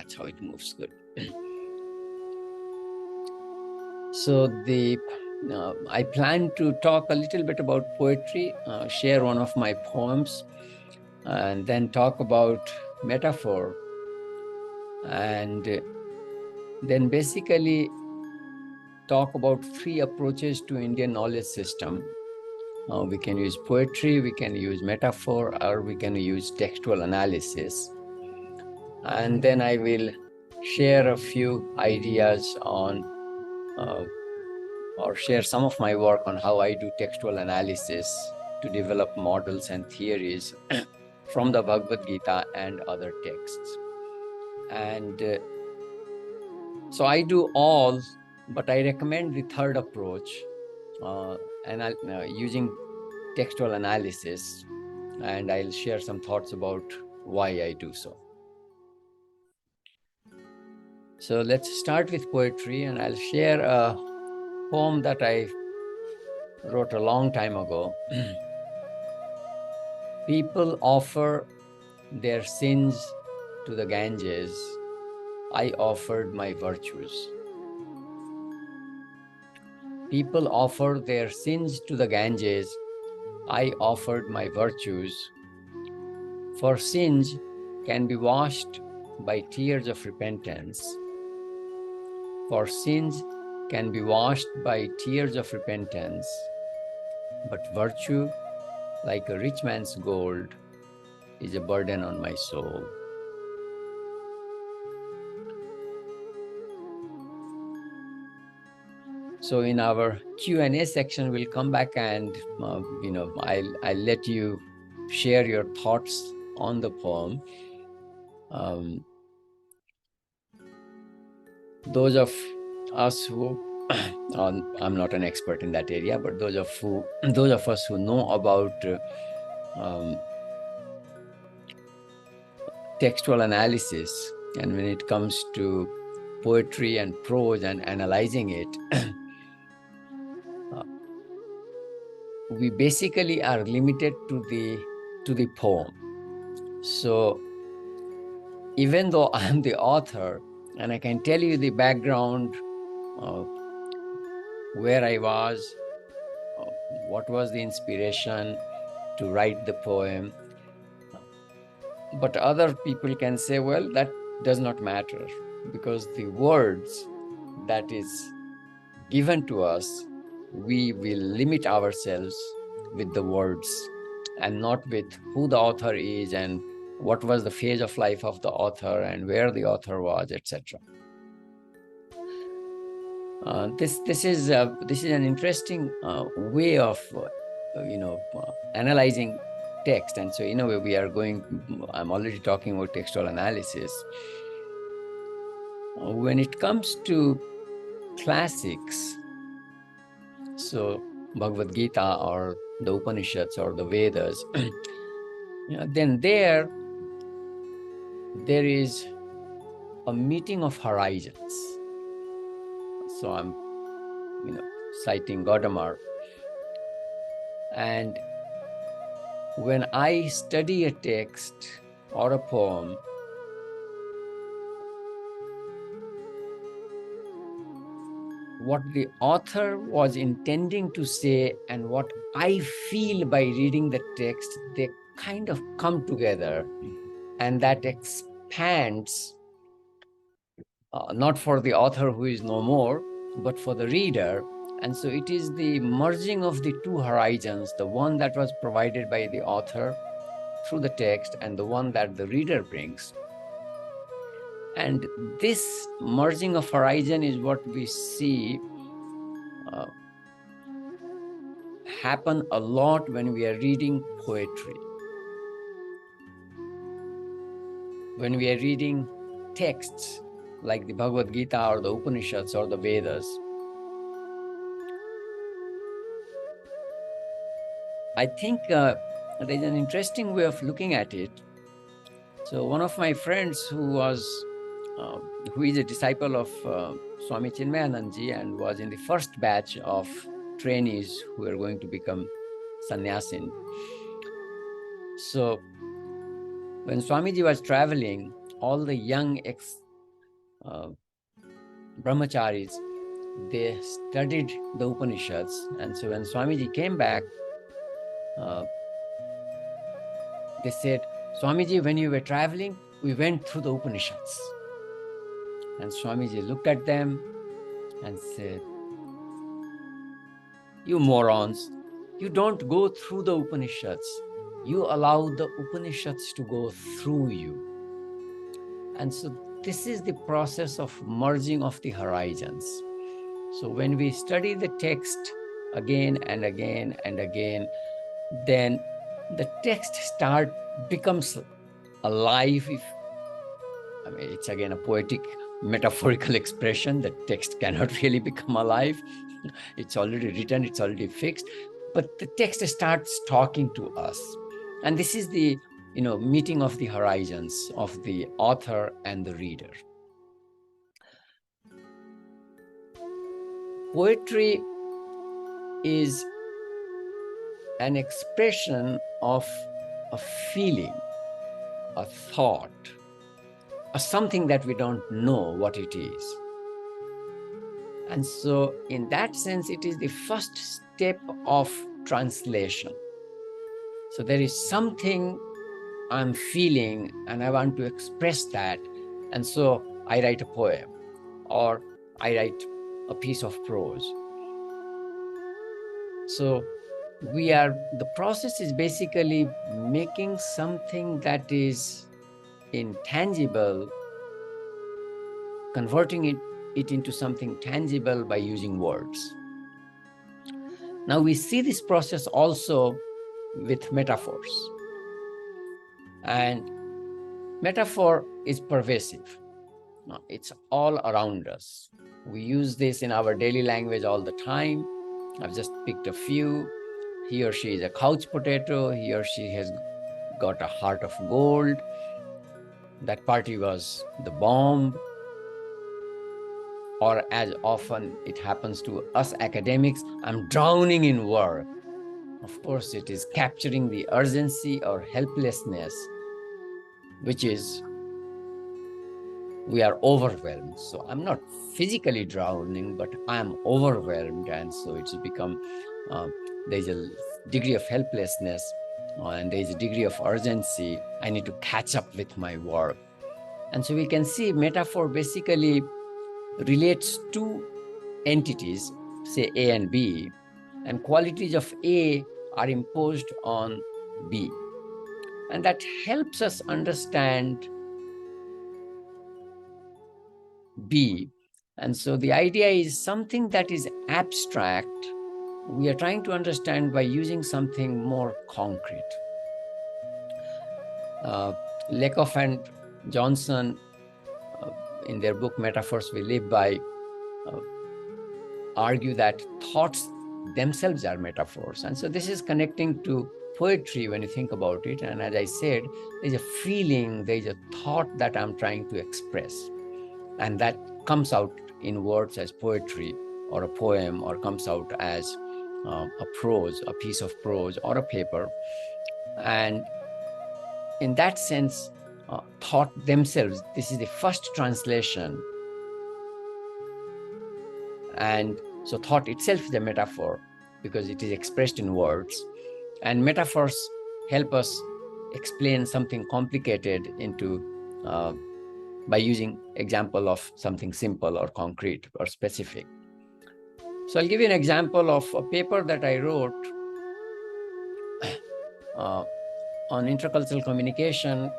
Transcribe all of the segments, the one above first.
that's how it moves. Good. So I plan to talk a little bit about poetry, share one of my poems, and then talk about metaphor, and then basically talk about three approaches to Indian knowledge system. We can use poetry, we can use metaphor, or we can use textual analysis. And then I will share a few ideas on or share some of my work on how I do textual analysis to develop models and theories from the Bhagavad Gita and other texts. And so I do all, but I recommend the third approach, using textual analysis, and I'll share some thoughts about why I do so. So let's start with poetry, and I'll share a poem that I wrote a long time ago. People offer their sins to the Ganges. I offered my virtues. People offer their sins to the Ganges. I offered my virtues. For sins can be washed by tears of repentance. For sins can be washed by tears of repentance. But virtue, like a rich man's gold, is a burden on my soul. So in our Q&A section, we'll come back and I'll let you share your thoughts on the poem. Those of us who I'm not an expert in that area, but those of us who know about textual analysis, and when it comes to poetry and prose and analyzing it, we basically are limited to the poem. So even though I'm the author and I can tell you the background of where I was, what was the inspiration to write the poem, but other people can say, well, that does not matter, because the words that is given to us, we will limit ourselves with the words and not with who the author is and what was the phase of life of the author and where the author was, etc. This is an interesting way of analyzing text, and so in a way I'm already talking about textual analysis. When it comes to classics, so Bhagavad Gita or the Upanishads or the Vedas, then there is a meeting of horizons. So I'm citing Gautam, and when I study a text or a poem, what the author was intending to say and what I feel by reading the text, they kind of come together, and that expands, not for the author who is no more, but for the reader. And so it is the merging of the two horizons, the one that was provided by the author through the text and the one that the reader brings. And this merging of horizon is what we see happen a lot when we are reading poetry. When we are reading texts like the Bhagavad Gita or the Upanishads or the Vedas, I think there's an interesting way of looking at it. So one of my friends who is a disciple of Swami Chinmayanandji and was in the first batch of trainees who are going to become sannyasin. So when Swamiji was traveling, all the young brahmacharis, they studied the Upanishads. And so when Swamiji came back, they said, Swamiji, when you were traveling, we went through the Upanishads. And Swamiji looked at them and said, you morons, you don't go through the Upanishads. You allow the Upanishads to go through you. And so this is the process of merging of the horizons. So when we study the text again and again and again, then the text becomes alive. It's again a poetic, metaphorical expression. The text cannot really become alive. It's already written, it's already fixed, but the text starts talking to us. And this is the meeting of the horizons of the author and the reader. Poetry is an expression of a feeling, a thought, or something that we don't know what it is. And so in that sense, it is the first step of translation. So there is something I'm feeling and I want to express that. And so I write a poem or I write a piece of prose. So the process is basically making something that is intangible, converting it into something tangible by using words. Now we see this process also with metaphors. And metaphor is pervasive. It's all around us. We use this in our daily language all the time. I've just picked a few. He or she is a couch potato. He or she has got a heart of gold. That party was the bomb. Or as often it happens to us academics, I'm drowning in work. Of course, it is capturing the urgency or helplessness, which is we are overwhelmed. So I'm not physically drowning, but I'm overwhelmed. And so it's become, there's a degree of helplessness and there's a degree of urgency. I need to catch up with my work. And so we can see metaphor basically relates to entities, say A and B, and qualities of A are imposed on B. And that helps us understand B. And so the idea is something that is abstract, we are trying to understand by using something more concrete. Lakoff and Johnson, in their book Metaphors We Live By, argue that thoughts themselves are metaphors. And so this is connecting to poetry when you think about it. And as I said, there's a feeling, there's a thought that I'm trying to express. And that comes out in words as poetry or a poem, or comes out as a prose, a piece of prose or a paper. And in that sense, thought themselves, this is the first translation. And so thought itself is a metaphor because it is expressed in words. And metaphors help us explain something complicated into by using example of something simple or concrete or specific. So I'll give you an example of a paper that I wrote on intercultural communication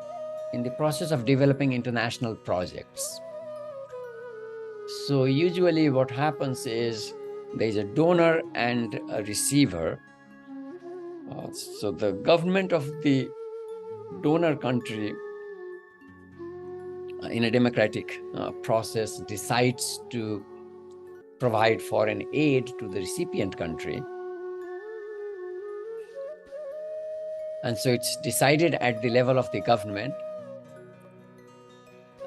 in the process of developing international projects. So usually what happens is there's a donor and a receiver. So the government of the donor country in a democratic process decides to provide foreign aid to the recipient country. And so it's decided at the level of the government.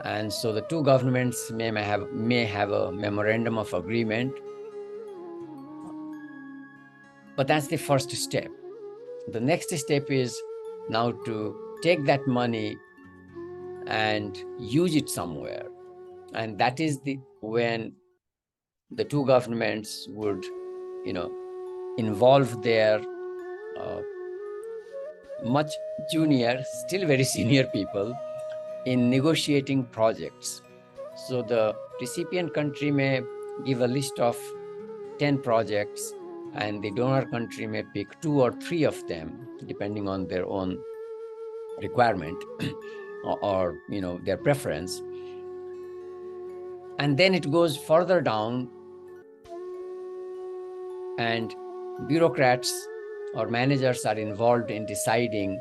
And so the two governments may have a memorandum of agreement. But that's the first step. The next step is now to take that money and use it somewhere. And that is when the two governments would, involve their much junior, still very senior people in negotiating projects. So the recipient country may give a list of 10 projects, and the donor country may pick 2 or 3 of them, depending on their own requirement or their preference. And then it goes further down, and bureaucrats or managers are involved in deciding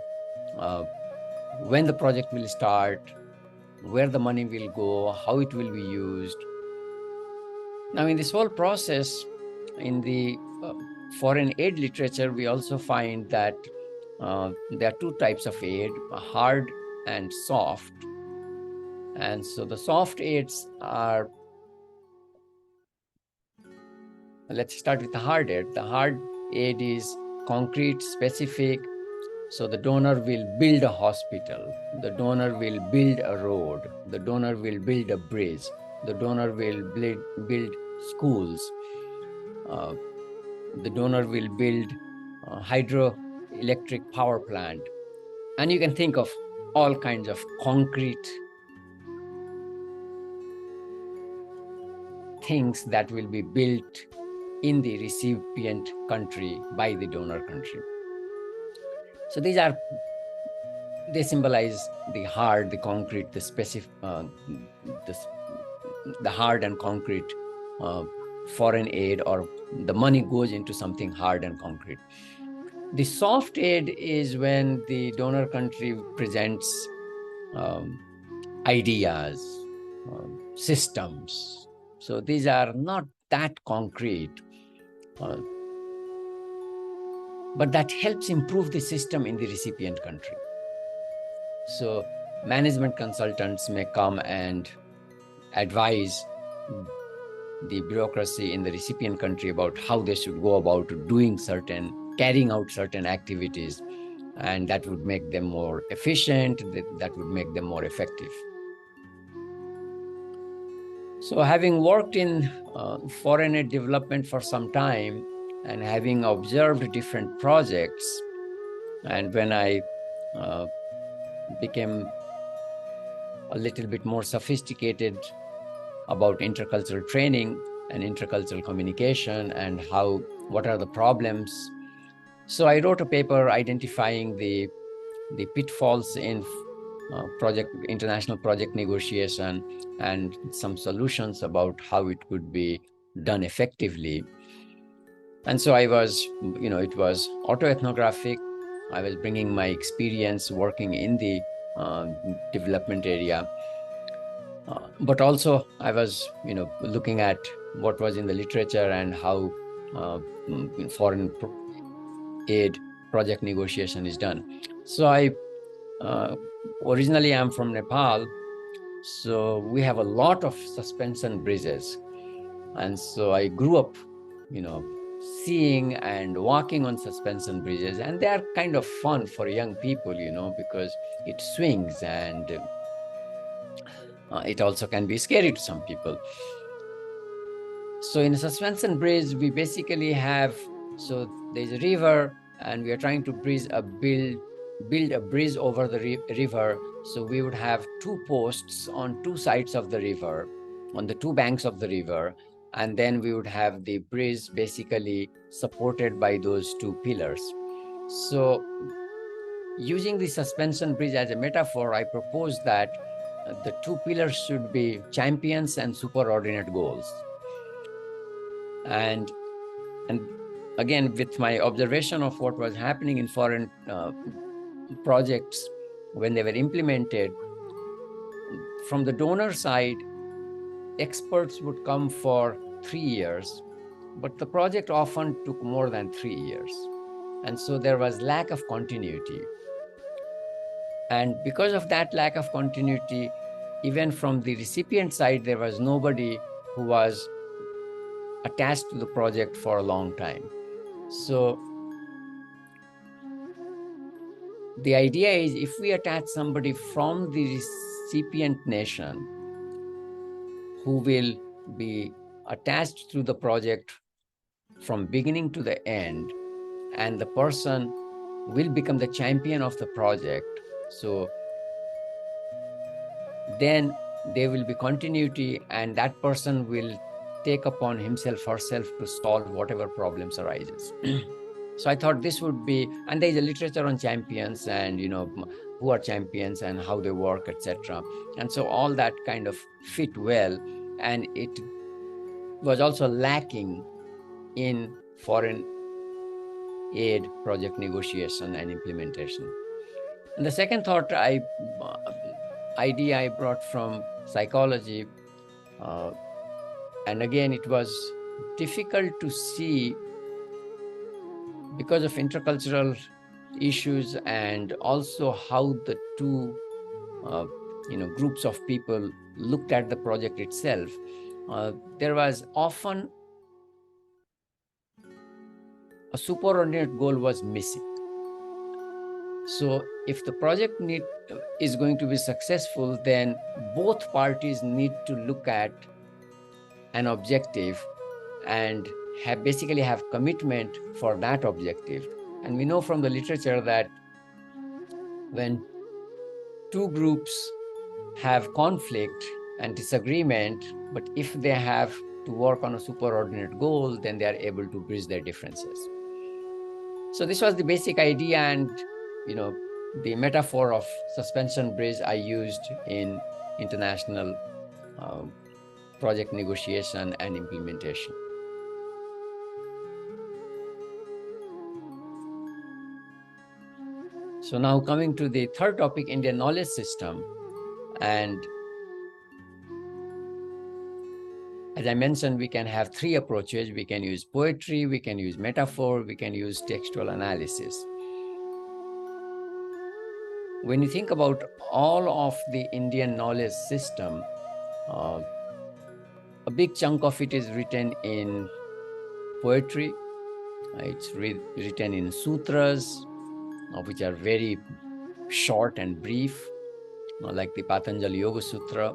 when the project will start, where the money will go, how it will be used. Now, in this whole process, in the foreign aid literature, we also find that there are two types of aid, hard and soft. And so the soft aids are, let's start with the hard aid. The hard aid is concrete, specific. So the donor will build a hospital, the donor will build a road, the donor will build a bridge, the donor will build schools, the donor will build a hydroelectric power plant. And you can think of all kinds of concrete things that will be built in the recipient country by the donor country. So they symbolize the hard, the concrete, the specific, the hard and concrete foreign aid, or the money goes into something hard and concrete. The soft aid is when the donor country presents ideas, systems. So these are not that concrete, but that helps improve the system in the recipient country. So management consultants may come and advise the bureaucracy in the recipient country about how they should go about carrying out certain activities, and that would make them more efficient, that would make them more effective. So having worked in foreign aid development for some time and having observed different projects, and when I became a little bit more sophisticated about intercultural training and intercultural communication and what are the problems. So I wrote a paper identifying the pitfalls in international project negotiation and some solutions about how it could be done effectively. And so I was, it was autoethnographic. I was bringing my experience working in the development area. But also I was, looking at what was in the literature and how foreign aid project negotiation is done. So I originally I'm from Nepal, so we have a lot of suspension bridges, and so I grew up, seeing and walking on suspension bridges, and they are kind of fun for young people, because it swings, and it also can be scary to some people. So in a suspension bridge, we basically have, so there's a river, and we are trying to build a bridge over the river. So we would have two posts on two sides of the river, on the two banks of the river, and then we would have the bridge basically supported by those two pillars. So using the suspension bridge as a metaphor, I propose that the two pillars should be champions and superordinate goals. And again, with my observation of what was happening in foreign projects when they were implemented, from the donor side, experts would come for 3 years, but the project often took more than 3 years. And so there was lack of continuity. And because of that lack of continuity, even from the recipient side, there was nobody who was attached to the project for a long time. So the idea is, if we attach somebody from the recipient nation, who will be attached to the project from beginning to the end, and the person will become the champion of the project. So then there will be continuity, and that person will take upon himself, herself, to solve whatever problems arises. So I thought this would be, and there is a literature on champions, and who are champions and how they work, etc. And so all that kind of fit well, and it was also lacking in foreign aid project negotiation and implementation. And the second idea I brought from psychology, and again, it was difficult to see because of intercultural issues, and also how the two groups of people looked at the project itself. There was often a superordinate goal was missing. So if the project is going to be successful, then both parties need to look at an objective and basically have commitment for that objective. And we know from the literature that when two groups have conflict and disagreement, but if they have to work on a superordinate goal, then they are able to bridge their differences. So this was the basic idea, and the metaphor of suspension bridge I used in international project negotiation and implementation. So now coming to the third topic, Indian knowledge system. And as I mentioned, we can have three approaches. We can use poetry, we can use metaphor, we can use textual analysis. When you think about all of the Indian knowledge system, a big chunk of it is written in poetry. It's written in sutras, which are very short and brief, like the Patanjali Yoga Sutra.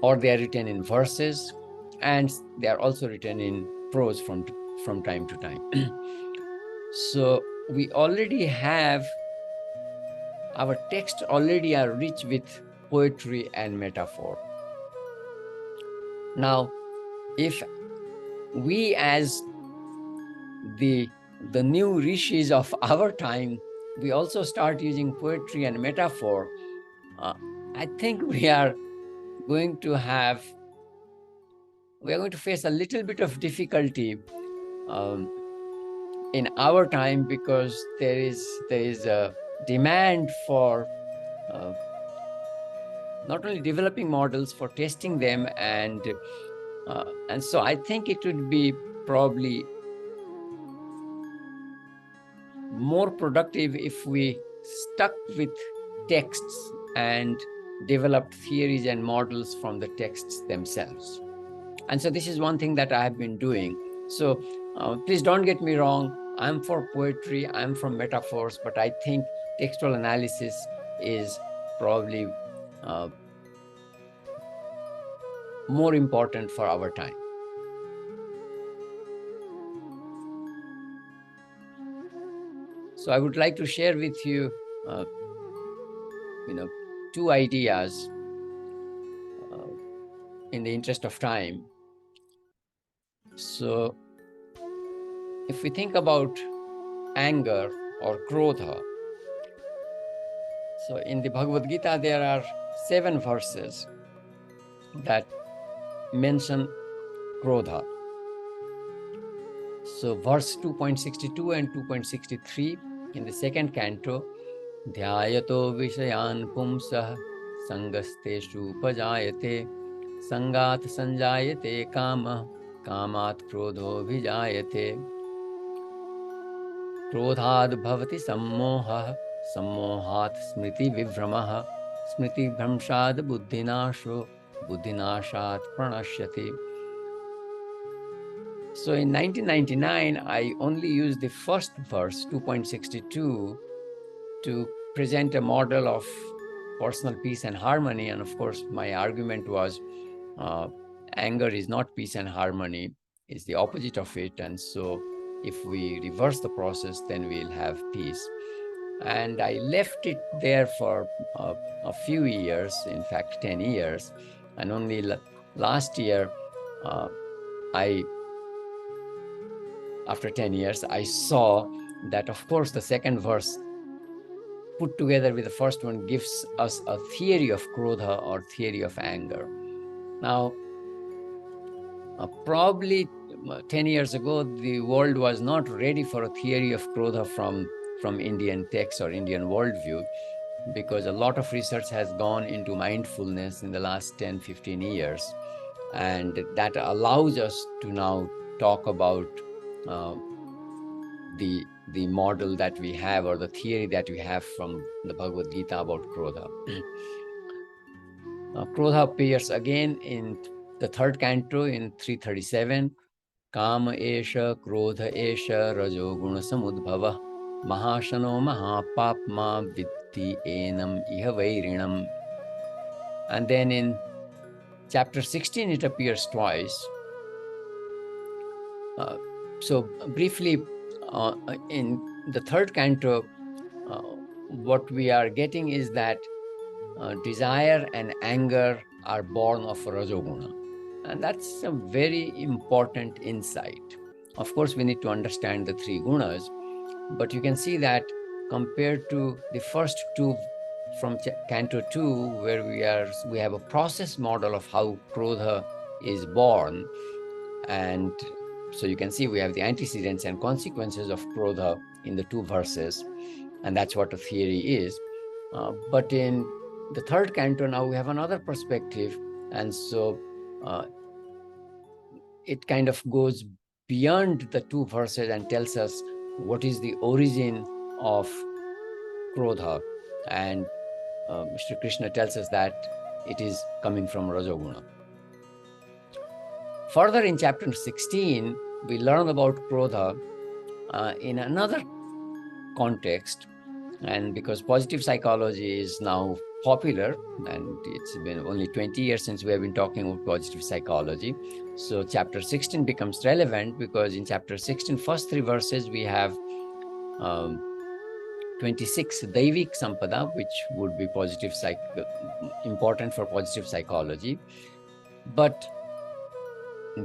Or they are written in verses, and they are also written in prose from time to time. So we already have, our texts already are rich with poetry and metaphor. Now, if we as the new rishis of our time, we also start using poetry and metaphor, I think we are going to face a little bit of difficulty in our time, because there is a demand for not only developing models, for testing them, and so I think it would be probably more productive if we stuck with texts and developed theories and models from the texts themselves. And so this is one thing that I have been doing. So please don't get me wrong, I'm for poetry, I'm from metaphors, but I think textual analysis is probably more important for our time. So I would like to share with you, two ideas in the interest of time. So if we think about anger or krodha, so in the Bhagavad Gita, there are 7 verses that mention krodha. So verse 2.62 and 2.63 in the second canto, Dhyayato Vishayan Pumsah Sangasteshu Pajayate Sangat Sanjayate Kama Kamat Krodho Vijayate Krodhad Bhavati Sammoha Sammohat Smriti Vivramah Smriti Bhramshad Buddhinasho Buddhinashat Pranashyati. So in 1999, I only used the first verse, 2.62, to present a model of personal peace and harmony. And of course, my argument was anger is not peace and harmony, it's the opposite of it. And so if we reverse the process, then we'll have peace. And I left it there for a few years, in fact, 10 years. And only last year, after 10 years, I saw that, of course, the second verse put together with the first one gives us a theory of krodha, or theory of anger. Now, probably 10 years ago, the world was not ready for a theory of krodha from Indian texts or Indian worldview, because a lot of research has gone into mindfulness in the last 10, 15 years. And that allows us to now talk about the model that we have, or the theory that we have from the Bhagavad Gita about krodha. Krodha appears again in the third canto in 337. Kama esha krodha esha rajo guna samudbhava mahashano mahapapma vitti enam iha vairinam. And then in chapter 16, it appears twice. So briefly, in the third canto, what we are getting is that desire and anger are born of rajoguna. And that's a very important insight. Of course, we need to understand the three gunas, but you can see that compared to the first two from Canto 2, where we have a process model of how krodha is born. And so you can see we have the antecedents and consequences of krodha in the two verses, and that's what a theory is. But in the third canto now we have another perspective, and so it kind of goes beyond the two verses and tells us what is the origin of krodha. And Shri Krishna tells us that it is coming from Rajoguna. Further in chapter 16, we learn about krodha in another context. And because positive psychology is now popular, and it's been only 20 years since we have been talking about positive psychology, so chapter 16 becomes relevant, because in chapter 16, first three verses, we have 26 Daivik Sampada, which would be important for positive psychology. But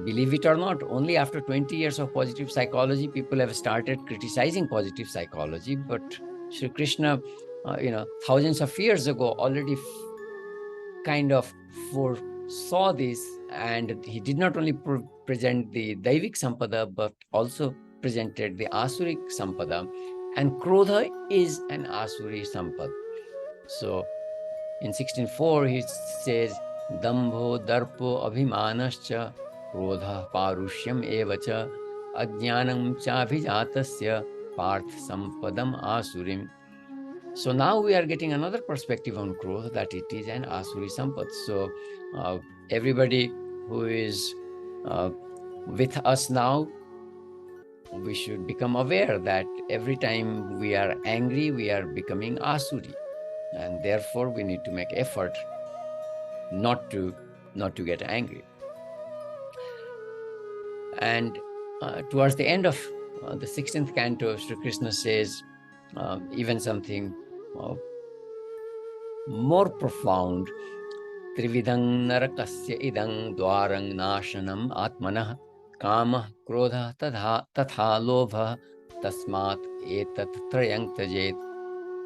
believe it or not, only after 20 years of positive psychology, people have started criticizing positive psychology. But Sri Krishna, thousands of years ago, already kind of foresaw this, and he did not only present the Daivik Sampada, but also presented the Asuric Sampada. And krodha is an Asuri Sampad. So in 16.4, he says, Dambho darpo abhimanascha krodha parushyam evacha ajnanam chabhijatasya parth sampadam asurim. So now we are getting another perspective on krodha, that it is an Asuri Sampad. So everybody who is with us now, we should become aware that every time we are angry, we are becoming Asuri. And therefore, we need to make effort not to get angry. And towards the end of the 16th canto, Sri Krishna says even something more profound. Trividang narakasya idang dwarang nashanam atmanah kamah krodha tatha lobha tasmat etat trayang tajet.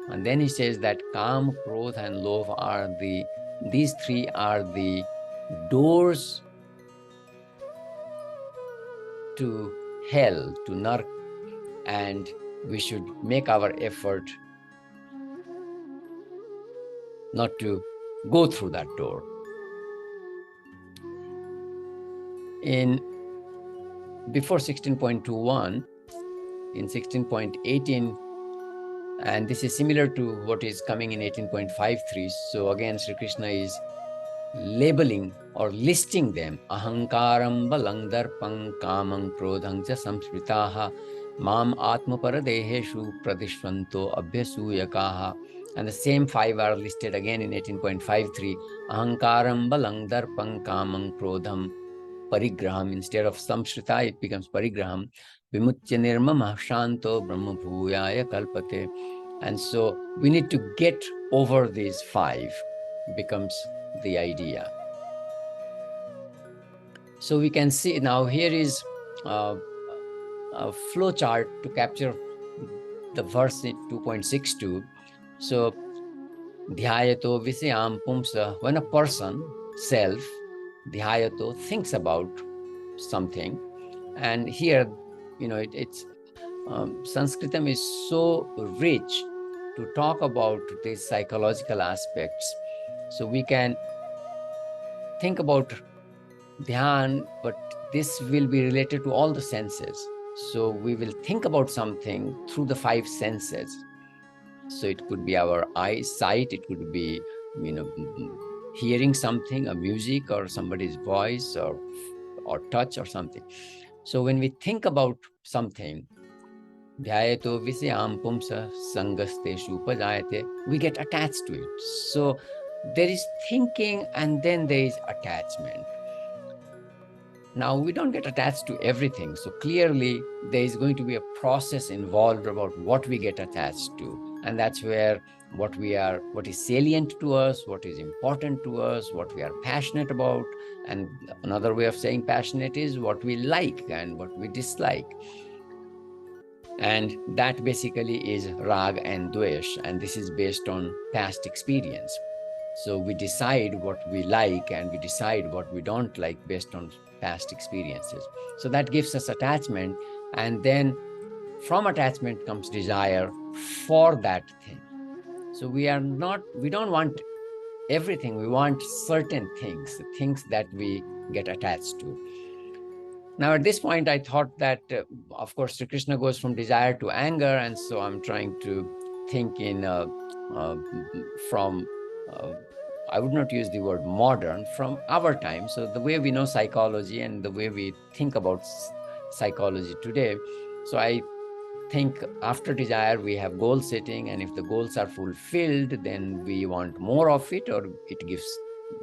And then he says that Kam, Krodha, and Lobha these three are the doors to hell, to Nark, and we should make our effort not to go through that door. Before 16.21, in 16.18, and this is similar to what is coming in 18.53. So again, Sri Krishna is labeling or listing them. Ahankaram balang darpang kamang krodhang cha samsritaha mam atma paradeheshu pradishvanto abhyasuyakaha And the same 5 are listed again in 18.53. Ahankaram balang darpang kamang krodham parigraham. Instead of samshrita, it becomes parigraham. Vimutya nirmamah shanto brahma bhuyaya kalpate. And so we need to get over these 5, becomes the idea. So we can see now here is a flow chart to capture the verse in 2.62. So dhyayato visayam pumsa, when a person, self, dhyayato, thinks about something, and here, it's Sanskritam is so rich to talk about these psychological aspects. So we can think about dhyan, but this will be related to all the senses. So we will think about something through the 5 senses. So it could be our eyesight, it could be, hearing something, a music or somebody's voice or touch or something. So when we think about something, dhyayato visayam pumsa sangasteshu upajayate, we get attached to it. So there is thinking and then there is attachment. Now, we don't get attached to everything. So clearly, there is going to be a process involved about what we get attached to. And that's where what is salient to us, what is important to us, what we are passionate about. And another way of saying passionate is what we like and what we dislike. And that basically is rag and dvesh. And this is based on past experience. So we decide what we like and we decide what we don't like based on past experiences. So that gives us attachment, and then from attachment comes desire for that thing. So we don't want everything, we want certain things, the things that we get attached to. Now at this point I thought that of course Sri Krishna goes from desire to anger, and so I'm trying to think in from I would not use the word modern, from our time. So the way we know psychology and the way we think about psychology today. So I think after desire, we have goal setting. And if the goals are fulfilled, then we want more of it, or it gives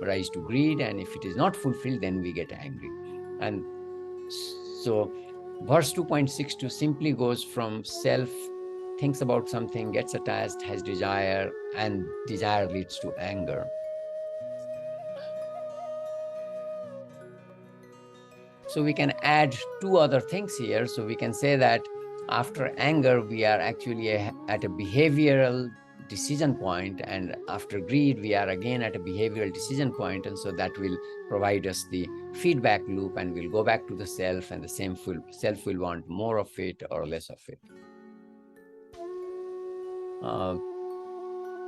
rise to greed. And if it is not fulfilled, then we get angry. And so verse 2.62 simply goes from self, thinks about something, gets attached, has desire, and desire leads to anger. So we can add 2 other things here. So we can say that after anger, we are actually at a behavioral decision point, and after greed, we are again at a behavioral decision point. And so that will provide us the feedback loop, and we'll go back to the self, and the same self will want more of it or less of it.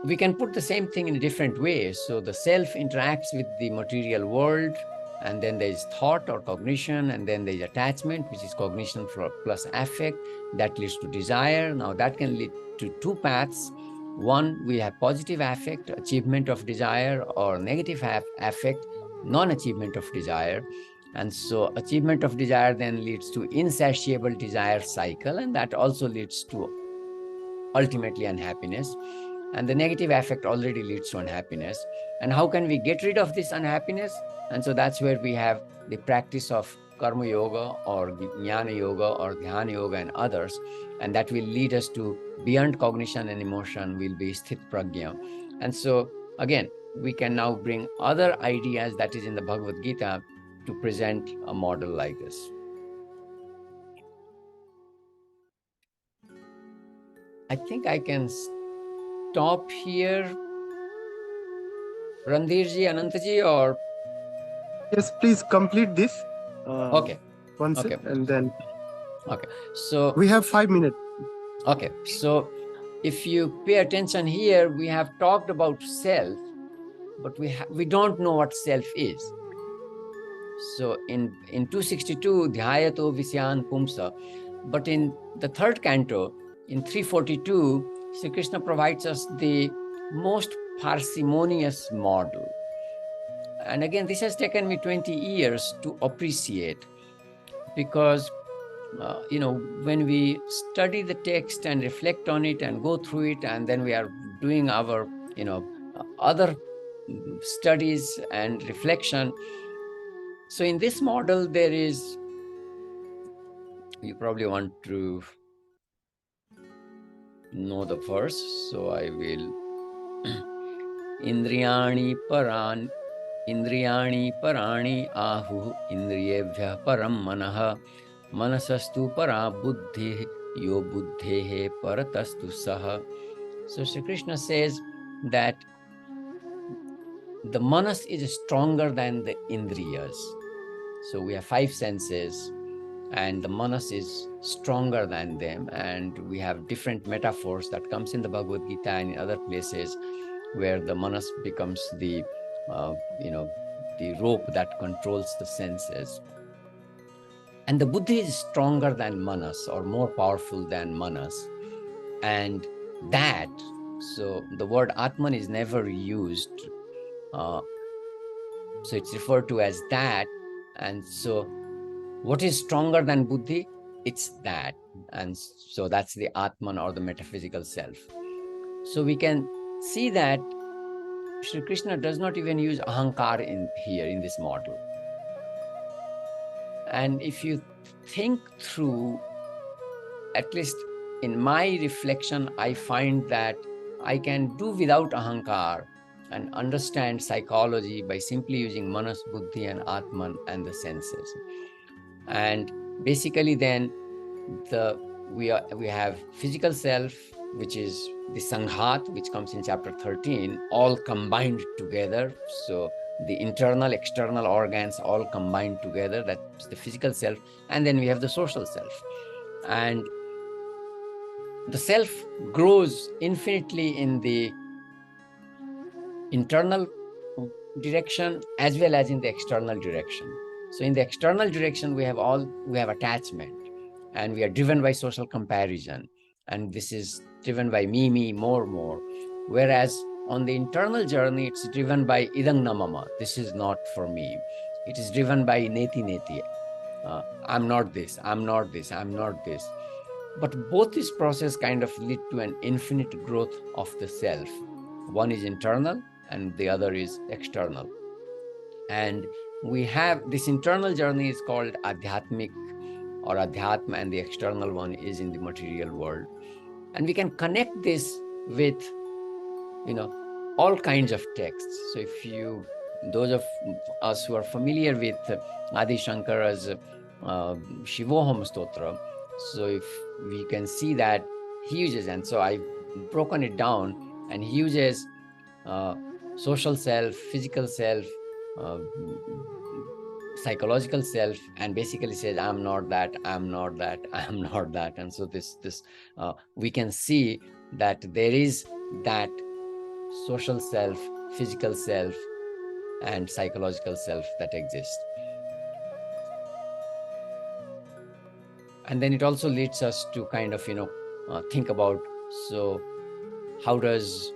We can put the same thing in different ways. So the self interacts with the material world, and then there is thought or cognition, and then there is attachment, which is cognition plus affect, that leads to desire. Now that can lead to 2 paths. One, we have positive affect, achievement of desire, or negative affect, non-achievement of desire. And so achievement of desire then leads to insatiable desire cycle, and that also leads to ultimately unhappiness. And the negative affect already leads to unhappiness. And how can we get rid of this unhappiness? And so that's where we have the practice of karma yoga or jnana yoga or dhyana yoga and others. And that will lead us to beyond cognition and emotion will be sthit prajna. And so again, we can now bring other ideas that is in the Bhagavad Gita to present a model like this. I think I can stop here. Randhirji, Anantaji, or? Yes, please complete this. Okay. Once okay. And then. Okay. So we have 5 minutes. Okay. So if you pay attention here, we have talked about self, but we don't know what self is. So in 262, dhyayato visyan pumsa, but in the 3rd canto, in 342, Sri Krishna provides us the most parsimonious model. And again, this has taken me 20 years to appreciate, because when we study the text and reflect on it and go through it, and then we are doing our, other studies and reflection. So in this model, there is, you probably want to know the verse, so I will. Indriyani parani ahu indriyebhyah param manah manasastu para buddhi yo buddhehe paratastu saha. So Sri Krishna says that the manas is stronger than the indriyas. So we have 5 senses, and the manas is stronger than them, and we have different metaphors that comes in the Bhagavad Gita and in other places, where the manas becomes the rope that controls the senses. And the buddhi is stronger than manas, or more powerful than manas. And that, so the word Atman is never used. So it's referred to as that. And so what is stronger than buddhi? It's that. And so that's the Atman, or the metaphysical self. So we can see that Shri Krishna does not even use ahankar in here in this model. And if you think through, at least in my reflection, I find that I can do without ahankar and understand psychology by simply using manas, buddhi, and atman and the senses. And basically then we have physical self, which is the sanghat, which comes in chapter 13, all combined together. So the internal, external organs all combined together, that's the physical self. And then we have the social self. And the self grows infinitely in the internal direction as well as in the external direction. So in the external direction, we have attachment, and we are driven by social comparison, and this is driven by me, more. Whereas on the internal journey, it's driven by idang namama, this is not for me. It is driven by neti, I'm not this. But both this process kind of lead to an infinite growth of the self. One is internal and the other is external. And we have this internal journey is called adhyatmic or adhyatma, and the external one is in the material world. And we can connect this with, all kinds of texts. So if those of us who are familiar with Adi Shankara's Shivoham Stotra, so if we can see that he uses, and so I've broken it down, and he uses social self, physical self, psychological self, and basically says, I'm not that. And so this we can see that there is that social self, physical self, and psychological self that exist. And then it also leads us to kind of think about, so how does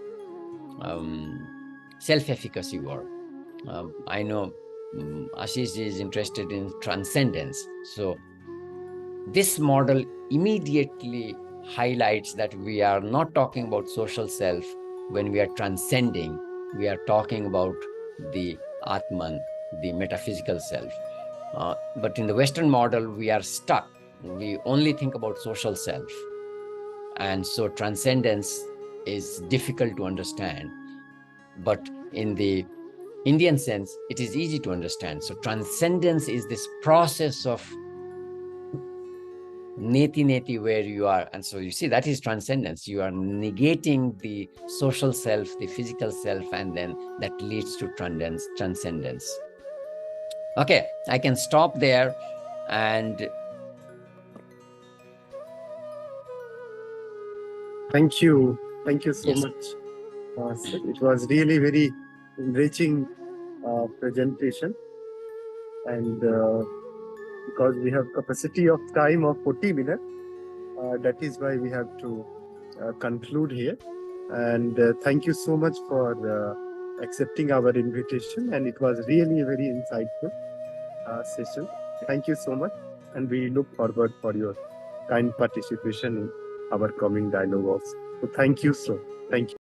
self-efficacy work? I know Ashish is interested in transcendence. So this model immediately highlights that we are not talking about social self when we are transcending. We are talking about the Atman, the metaphysical self. But in the Western model, we are stuck. We only think about social self. And so transcendence is difficult to understand. But in the Indian sense, it is easy to understand. So transcendence is this process of neti, where you are. And so you see, that is transcendence. You are negating the social self, the physical self, and then that leads to transcendence. Okay, I can stop there. And Thank you so yes. much. Sir. It was really very enriching presentation, and because we have capacity of time of 40 minutes, that is why we have to conclude here. And thank you so much for accepting our invitation, and it was really a very insightful session. Thank you so much. and we look forward for your kind participation in our coming dialogue also. So thank you, sir. Thank you.